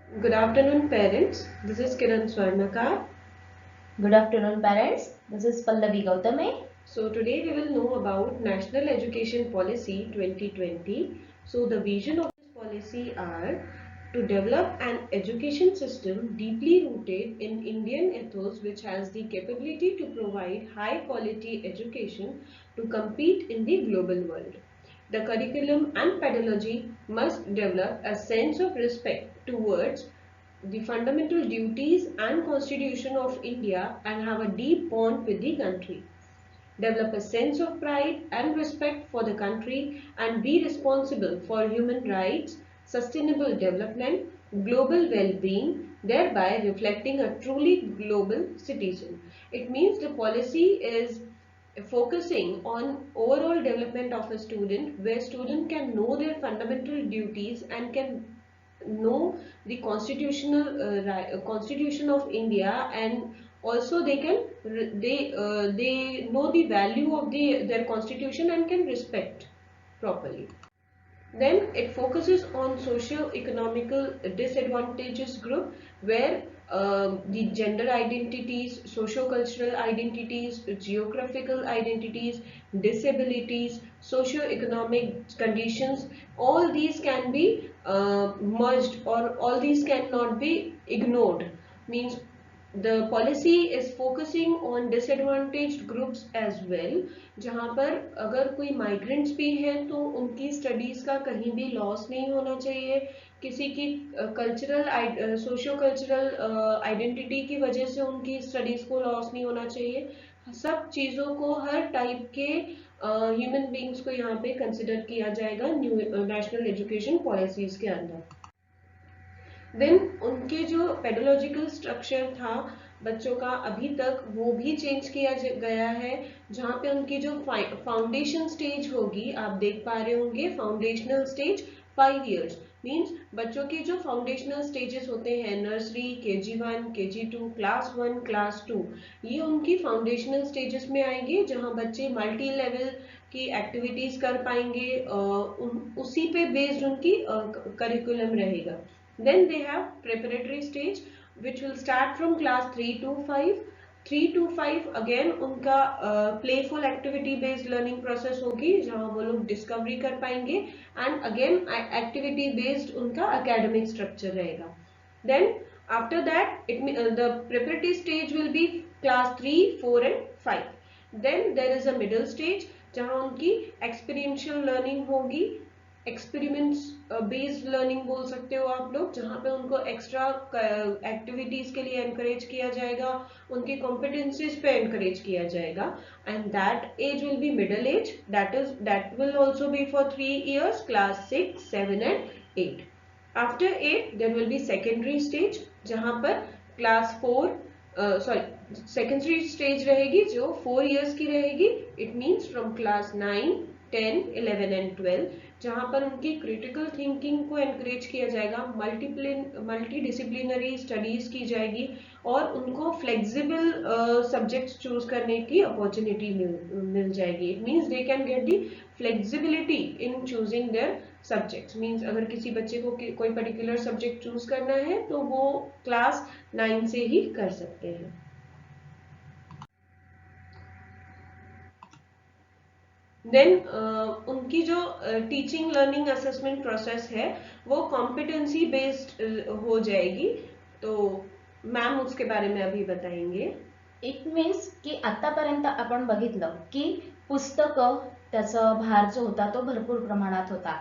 Good afternoon, parents. This is Kiran Swarnakar. Good afternoon, parents. This is Pallavi Gautame. So, today we will know about National Education Policy 2020. So, the vision of this policy are to develop an education system deeply rooted in Indian ethos, which has the capability to provide high quality education to compete in the global world. The curriculum and pedagogy must develop a sense of respect towards the fundamental duties and constitution of India and have a deep bond with the country. Develop a sense of pride and respect for the country and be responsible for human rights, sustainable development, global well-being, thereby reflecting a truly global citizen. It means the policy is focusing on overall development of a student where student can know their fundamental duties and can know the constitution of India, and also they know the value of their constitution and can respect properly. Then it focuses on socio-economical disadvantages group where the gender identities, socio-cultural identities, geographical identities, disabilities, socio-economic conditions, all these can be merged or all these cannot be ignored. Means the policy is focusing on disadvantaged groups as well, जहाँ पर अगर कोई migrants भी हैं तो उनकी studies का कहीं भी लॉस नहीं होना चाहिए, किसी की कल्चरल सोशो कल्चरल आइडेंटिटी की वजह से उनकी स्टडीज़ को लॉस नहीं होना चाहिए। सब चीज़ों को हर टाइप के ह्यूमन बींग्स को यहाँ पे कंसिडर किया जाएगा न्यू नेशनल एजुकेशन पॉलिसीज़ के अंदर। देन उनके जो पेडोलॉजिकल स्ट्रक्चर था बच्चों का अभी तक वो भी चेंज किया गया है, जहाँ पे उनकी जो फाउंडेशन स्टेज होगी आप देख पा रहे होंगे फाउंडेशनल स्टेज 5 इयर्स। मीन्स बच्चों के जो फाउंडेशनल स्टेजेस होते हैं nursery KG1 KG2 class 1 class 2, ये उनकी फाउंडेशनल स्टेजेस में आएंगे जहाँ बच्चे मल्टी लेवल की एक्टिविटीज कर पाएंगे, उसी पे बेस्ड उनकी करिकुलम रहेगा। Then they have preparatory stage which will start from class 3 to 5. 3 to 5 again उनका playful activity based learning process होगी जहाँ वो लोग discovery कर पाएंगे, and again activity based उनका academic structure रहेगा। Then after that the preparatory stage will be class 3, 4 and 5. Then there is a middle stage जहाँ उनकी experiential learning होगी, एक्सपेरिमेंट्स बेस्ड लर्निंग बोल सकते हो आप लोग, जहाँ पे उनको एक्स्ट्रा एक्टिविटीज के लिए एनकरेज किया जाएगा, उनकी कॉम्पिटेंसीज पे एनकरेज किया जाएगा, and that age will be middle age, that will also be for 3 years class 6, 7 and 8। After 8 there will be secondary stage जहाँ पर क्लास 4 सेकेंडरी स्टेज रहेगी जो 4 इयर्स की रहेगी। It means from class 9, 10, 11 and 12, जहाँ पर उनकी क्रिटिकल थिंकिंग को एनकरेज किया जाएगा, मल्टी डिसिप्लिनरी स्टडीज की जाएगी और उनको फ्लेक्सिबल सब्जेक्ट्स चूज करने की अपॉर्चुनिटी मिल जाएगी। It means they can get the flexibility in choosing their subjects. Means अगर किसी बच्चे को कोई पर्टिकुलर सब्जेक्ट चूज करना है तो वो क्लास 9 से ही कर सकते हैं। देन उनकी जो टीचिंग लर्निंग असेसमेंट प्रोसेस है वो कॉम्पिटेंसी बेस्ड हो जाएगी, तो मैम उसके बारे में अभी बताएंगे। इट मीन्स की आतापर्यंत आपण बघितलं की पुस्तकं त्याचा भार जो होता तो भरपूर प्रमाणात होता,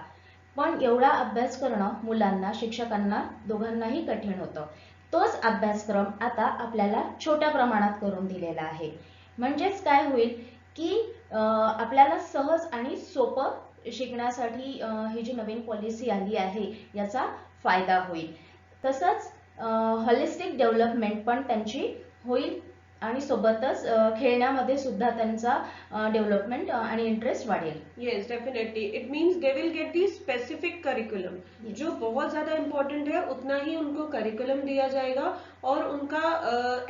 पण एवढा अभ्यास करणं मुलांना शिक्षकांना दोघांनाही कठीण होतं। तोच अभ्यासक्रम आता आपल्याला छोट्या प्रमाणात करून दिलेला आहे। म्हणजेच काय होईल की आपल्याला सहज आणि सोपं शिकण्यासाठी ही जी नवीन पॉलिसी आली आहे याचा फायदा होईल। तसंच हॉलिस्टिक डेव्हलपमेंट पण त्यांची होईल आणि सोबतच खेळण्यामध्ये सुद्धा त्यांचा डेव्हलपमेंट आणि इंटरेस्ट वाढेल. Yes, definitely. It means they will get the specific curriculum. Yes. जो बहुत ज़्यादा इम्पोर्टेंट है उतना ही उनको करिकुलम दिया जाएगा और उनका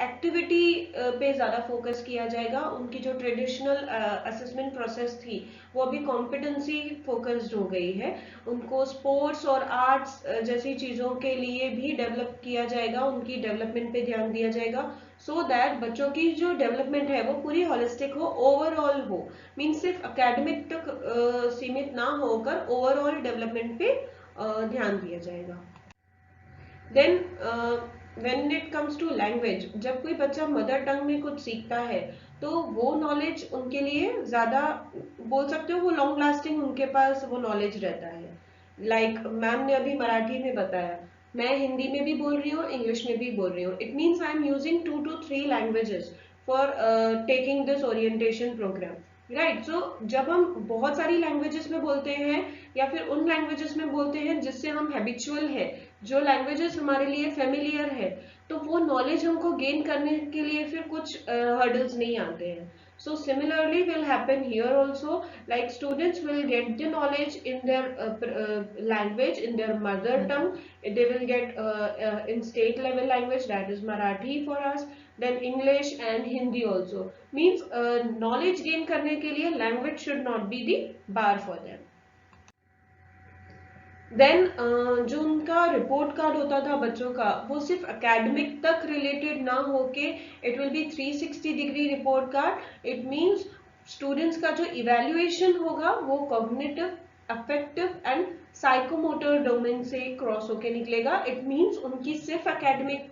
एक्टिविटी पे ज़्यादा फोकस किया जाएगा. उनकी जो ट्रेडिशनल असेसमेंट प्रोसेस थी वो अभी कॉम्पिटेंसी फोकस्ड हो गई है. उनको स्पोर्ट्स और आर्ट्स जैसी चीज़ों के लिए भी डेवलप किया जाएगा. उनकी डेवलपमेंट पे ध्यान दिया जाएगा सो दैट बच्चों की जो डेवलपमेंट है वो पूरी होलिस्टिक हो, ओवरऑल हो. मीन्स सिर्फ अकेडमिक तक सीमित ना होकर ओवरऑल डेवलपमेंट पे ध्यान दिया जाएगा. Then when it comes to language, जब कोई बच्चा मदर टंग में कुछ सीखता है तो वो नॉलेज उनके लिए ज्यादा, बोल सकते हो वो लॉन्ग लास्टिंग उनके पास वो नॉलेज रहता है. लाइक मैम ने अभी मराठी में बताया, मैं हिंदी में भी बोल रही हूँ, इंग्लिश में भी बोल रही हूँ. It means I am using 2 to 3 languages for taking this orientation programme. Right. So जब हम बहुत सारी लैंग्वेजेस में बोलते हैं या फिर उन लैंग्वेजेस में बोलते हैं जिससे हम हैबिचुअल है, जो लैंग्वेजेस हमारे लिए फेमिलियर है, तो वो नॉलेज हमको गेन करने के लिए फिर कुछ हर्डल्स नहीं आते हैं. So similarly will happen here also, like students will get the knowledge in their language, in their mother tongue. They will get in state level language, that is Marathi for us, then English and Hindi also. Means knowledge gain करने के लिए language should not be the bar for them. Then जो उनका report card होता था बच्चों का, वो सिर्फ एकेडमिक तक रिलेटेड ना होके it will be 360 degree report card. It means students का जो इवैल्यूएशन होगा वो cognitive, affective and psychomotor domain से क्रॉस होके निकलेगा. इट मींस उनकी सिर्फ एकेडमिक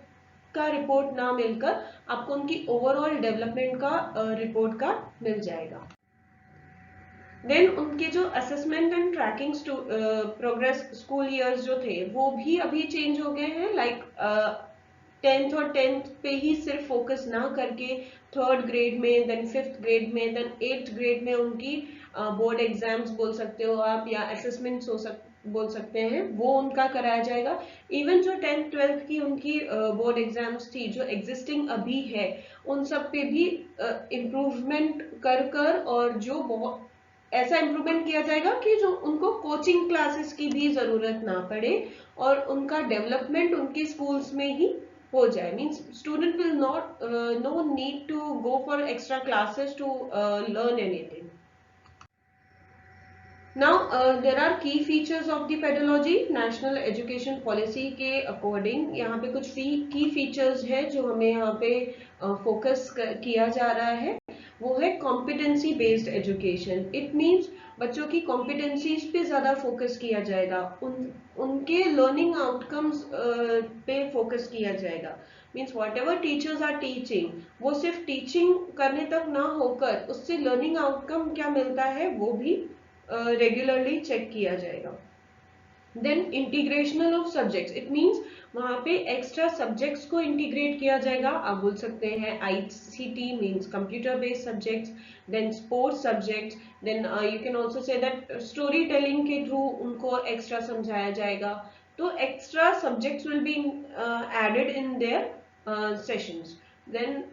का रिपोर्ट ना मिलकर आपको उनकी ओवरऑल डेवलपमेंट का रिपोर्ट कार्ड मिल जाएगा. देन उनके जो assessment and tracking progress school years जो थे वो भी अभी चेंज हो गए हैं. लाइक 10th और 10th पे ही सिर्फ फोकस ना करके 3rd ग्रेड में, देन 5th ग्रेड में, देन 8th ग्रेड में उनकी बोर्ड एग्जाम्स बोल सकते हो आप या असेसमेंट्स बोल सकते हैं, वो उनका कराया जाएगा. इवन जो 10th 12th की उनकी बोर्ड एग्जाम्स थी जो एग्जिस्टिंग अभी है, उन सब पे भी इम्प्रूवमेंट कर और जो बहुत ऐसा इम्प्रूवमेंट किया जाएगा कि जो उनको कोचिंग क्लासेस की भी जरूरत ना पड़े और उनका डेवलपमेंट उनके स्कूल्स में ही हो जाए. Means student will not no need to go for extra classes to learn anything. Now there are key features of the pedology. National education policy के अकॉर्डिंग यहाँ पे कुछ की फीचर्स है जो हमें यहाँ पे फोकस किया जा रहा है. वो है competency based education. It means बच्चों की कॉम्पिटेंसीज पे ज्यादा फोकस किया जाएगा, उनके लर्निंग आउटकम्स पे फोकस किया जाएगा. Means whatever teachers are teaching, वो सिर्फ टीचिंग करने तक ना होकर उससे लर्निंग आउटकम क्या मिलता है वो भी रेगुलरली चेक किया जाएगा. Then integrational of subjects. It means वहां पे एक्स्ट्रा सब्जेक्ट्स को इंटीग्रेट किया जाएगा. आप बोल सकते हैं ICT means computer based subjects, then sports subjects, then you can also say that story telling के थ्रू उनको एक्स्ट्रा समझाया जाएगा. तो extra subjects will be added in their sessions. Then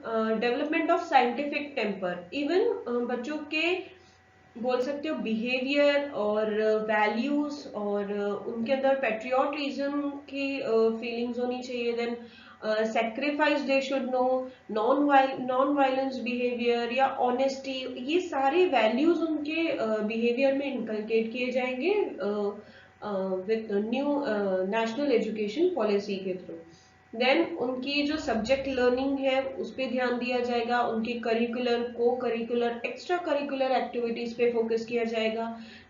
development of scientific temper. Even बच्चों के बोल सकते हो बिहेवियर और वैल्यूज और उनके अंदर पेट्रियोटिज्म की फीलिंग्स होनी चाहिए. Then sacrifice they should know, non violence behaviour या ऑनेस्टी, ये सारे वैल्यूज उनके बिहेवियर में इनकलकेट किए जाएंगे with new national education policy के थ्रू. देन उनकी जो सब्जेक्ट लर्निंग है उस पर ध्यान दिया जाएगा. उनकी curricular, co curricular, extracurricular activities पे फोकस किया जाएगा.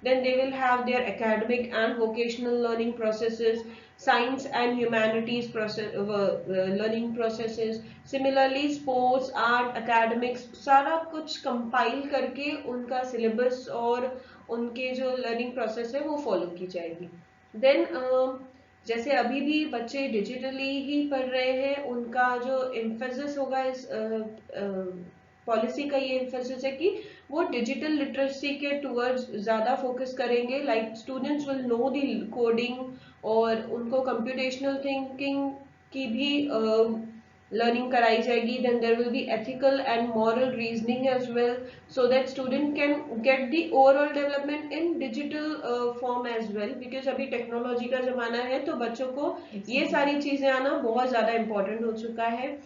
Then they will have their academic and vocational learning processes, science and humanities learning processes. Similarly sports, art, academics सारा कुछ कंपाइल करके उनका सिलेबस और उनके जो लर्निंग प्रोसेस है वो फॉलो की जाएगी. देन जैसे अभी भी बच्चे डिजिटली ही पढ़ रहे हैं, उनका जो एम्फेसिस होगा इस पॉलिसी का ये एम्फेसिस है कि वो डिजिटल लिटरेसी के टूवर्ड्स ज्यादा फोकस करेंगे. Like students will know the coding और उनको कंप्यूटेशनल थिंकिंग की भी learning कराई जाएगी. Then there will be ethical and moral reasoning as well, so that student can get the overall development in digital form as well, because अभी technology का जमाना है तो बच्चों को ये सारी चीजें आना बहुत ज्यादा इम्पोर्टेंट हो चुका है.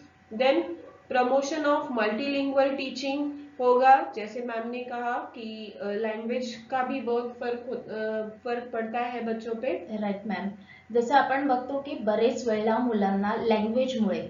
Then promotion of multilingual teaching होगा, जैसे मैम ने कहा कि लैंग्वेज का भी बहुत फर्क पड़ता है बच्चों पे. राईट मॅम, जसं आपण बघतो की बरेच वेळेला मुलांना लँग्वेजमुळे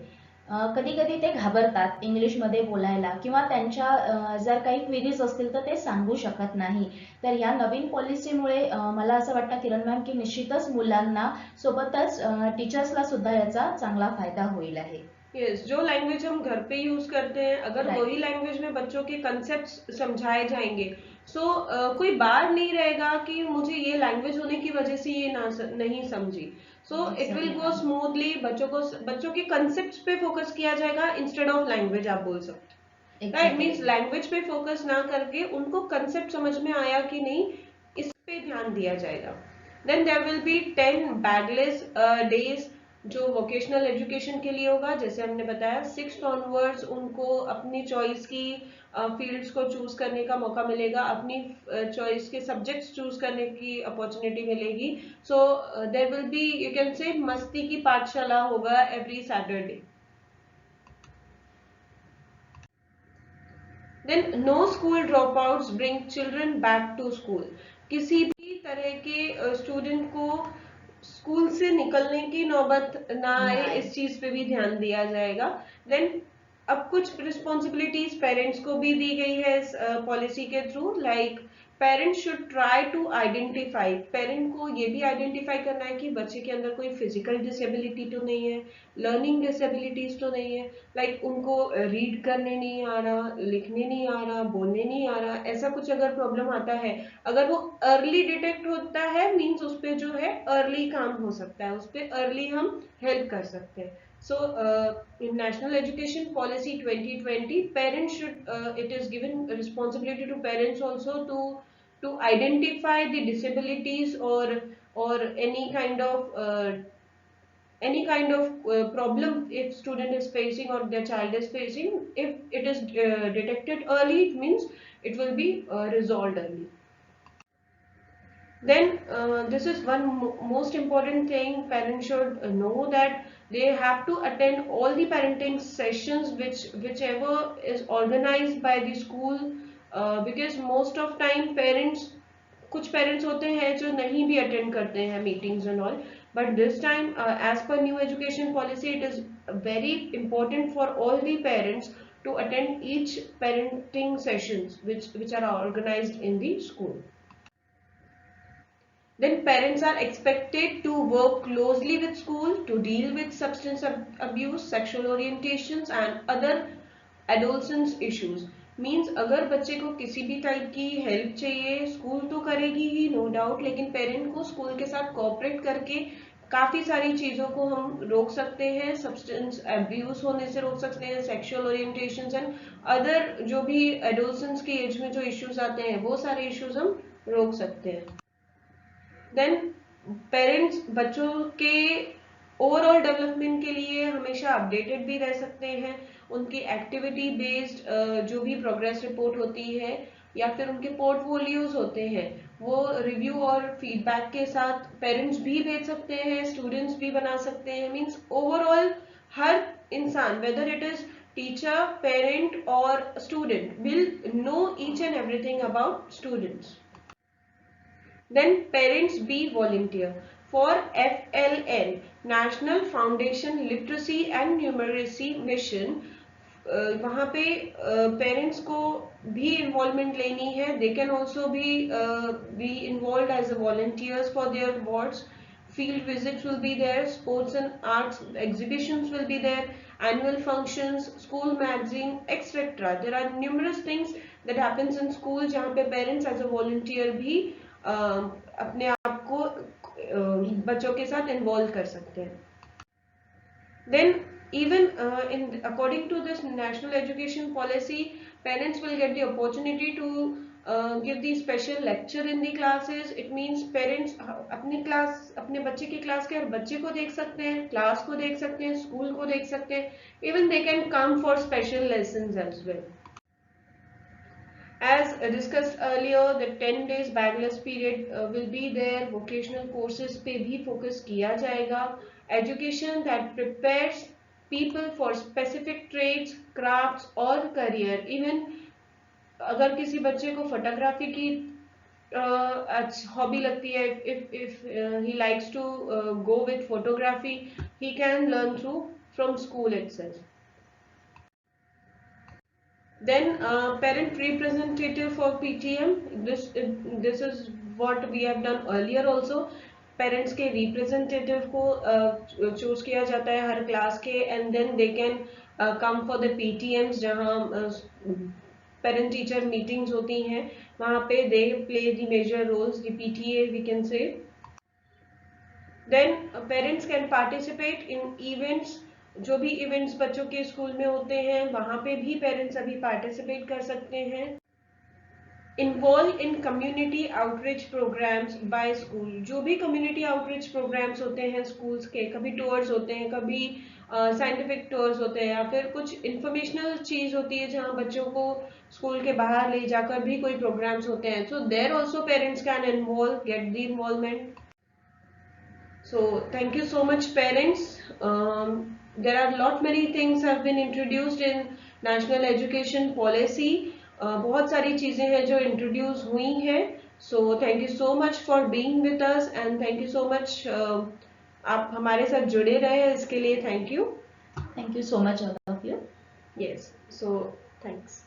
कधी कधी ते घाबरतात इंग्लिशमध्ये बोलायला, किंवा त्यांच्या जर काही क्वेरीज असतील तर ते सांगू शकत नाही. तर या नवीन पॉलिसीमुळे मला असं वाटतं किरण मॅम की निश्चितच मुलांना सोबतच टीचर्सला सुद्धा याचा चांगला फायदा होईल आहे. यस, जो लैंग्वेज हम घर पे यूज करते हैं, अगर वही लैंग्वेज में बच्चों के कंसेप्ट समझाए जाएंगे, सो कोई बार नहीं रहेगा कि मुझे ये लैंग्वेज होने की वजह से ये नहीं समझी. So it will go smoothly. बच्चों के कंसेप्ट पे फोकस किया जाएगा इंस्टेड ऑफ लैंग्वेज, आप बोल सकते. राइट, मीन्स लैंग्वेज पे फोकस ना करके उनको कंसेप्ट समझ में आया कि नहीं, इस पे ध्यान दिया जाएगा. Then there will be 10 bagless days जो वोकेशनल एजुकेशन के लिए होगा. जैसे हमने बताया 6th ऑनवर्ड्स उनको अपनी चॉइस की फील्ड्स को चूज करने का मौका मिलेगा, अपनी चॉइस के सब्जेक्ट्स चूज करने की अपॉर्चुनिटी मिलेगी. So there will be, you can say, मस्ती की पाठशाला होगा every Saturday. Then no school dropouts bring children back to school. किसी भी तरह के स्टूडेंट को स्कूल से निकलने की नौबत ना आए, इस चीज पे भी ध्यान दिया जाएगा. देन अब कुछ रिस्पॉन्सिबिलिटीज पेरेंट्स को भी दी गई है इस पॉलिसी के थ्रू. Like parents should try to identify, parent को ये भी आइडेंटिफाई करना है कि बच्चे के अंदर कोई फिजिकल डिसेबिलिटी तो नहीं है, लर्निंग डिसेबिलिटीज तो नहीं है. लाइक उनको रीड करने नहीं आ रहा, लिखने नहीं आ रहा, बोलने नहीं आ रहा, ऐसा कुछ अगर प्रॉब्लम आता है, अगर वो अर्ली डिटेक्ट होता है, मीन्स उस पर जो है अर्ली काम हो सकता है, उस पर अर्ली हम हेल्प कर सकते हैं. So in National Education Policy 2020, parents should, it is given responsibility to parents also to identify the disabilities or any kind of problem if student is facing or their child is facing. If it is detected early, it means it will be resolved early. Then this is one most important thing parents should know, that they have to attend all the parenting sessions whichever is organized by the school, because most of time parents, कुछ parents होते हैं जो नहीं भी attend करते हैं meetings and all, but this time as per new education policy it is very important for all the parents to attend each parenting sessions which are organized in the school. Then parents are expected to work closely with school to deal with substance abuse, sexual orientations and other adolescence issues. Means अगर बच्चे को किसी भी type की help चाहिए, school तो करेगी ही no doubt, लेकिन पेरेंट को स्कूल के साथ कोऑपरेट करके काफी सारी चीजों को हम रोक सकते हैं. सब्सटेंस अब्यूज होने से रोक सकते हैं, सेक्सुअल ओरिएंटेशंस एंड अदर जो भी एडोलसेंस की एज में जो इश्यूज आते हैं वो सारे इश्यूज हम रोक सकते हैं. देन पेरेंट्स बच्चों के ओवरऑल डेवलपमेंट के लिए हमेशा अपडेटेड भी रह सकते हैं. उनकी एक्टिविटी बेस्ड जो भी प्रोग्रेस रिपोर्ट होती है या फिर उनके पोर्टफोलियोज होते हैं, वो रिव्यू और फीडबैक के साथ पेरेंट्स भी भेज सकते हैं, स्टूडेंट्स भी बना सकते हैं. मीन्स ओवरऑल हर इंसान, whether it is teacher, parent और student, will know each and everything about students. Then parents be volunteer for FLN, National Foundation Literacy and Numeracy Mission. वहाँ पे पेरेंट्स को भी इन्वॉल्वमेंट लेनी है. They can also be involved as volunteers for their wards. Field visits will be there, sports and arts exhibitions will be there, annual functions, school magazine, etc. There are numerous things that happens in school जहाँ पे parents as a volunteer भी अपने आप को बच्चों के साथ involve कर सकते हैं. Then even according to this national education policy, parents will get the opportunity to give the special lecture in the classes. It means parents अपने बच्चे की क्लास के हर बच्चे को देख सकते हैं, क्लास को देख सकते हैं, स्कूल को देख सकते हैं. Even they can come for special lessons as well. As discussed earlier, the 10 days bagless period will be there. Vocational courses पे भी focus किया जाएगा. Education that prepares people for specific trades, crafts or career. Even अगर किसी बच्चे को photography की hobby लगती है, if he likes to go with photography, he can learn through from school itself. Then parent representative for PTM, this is what we have done earlier also. Parents के representative को choose किया जाता है हर class के, and then they can come for the PTMs, जहाँ parent teacher meetings होती हैं, वहाँ पे they play the major roles, the PTA we can say. Then parents can participate in events. जो भी इवेंट्स बच्चों के स्कूल में होते हैं वहाँ पे भी पेरेंट्स अभी पार्टिसिपेट कर सकते हैं. Involve in community outreach programmes by school. जो भी कम्युनिटी आउटरीच प्रोग्राम्स होते हैं स्कूल्स के, कभी टूर्स होते हैं, कभी साइंटिफिक टूर्स होते हैं, या फिर कुछ इंफॉर्मेशनल चीज होती है जहाँ बच्चों को स्कूल के बाहर ले जाकर भी कोई प्रोग्राम्स होते हैं. So there also parents can involve, get the involvement. So thank you so much parents. There are lot many things have been introduced in national education policy. बहुत सारी चीजें हैं जो इंट्रोड्यूस हुई हैं. So thank you so much for being with us and thank you so much. आप हमारे साथ जुड़े रहे, इसके लिए thank you. Thank you so much all of you. Yes, so thanks.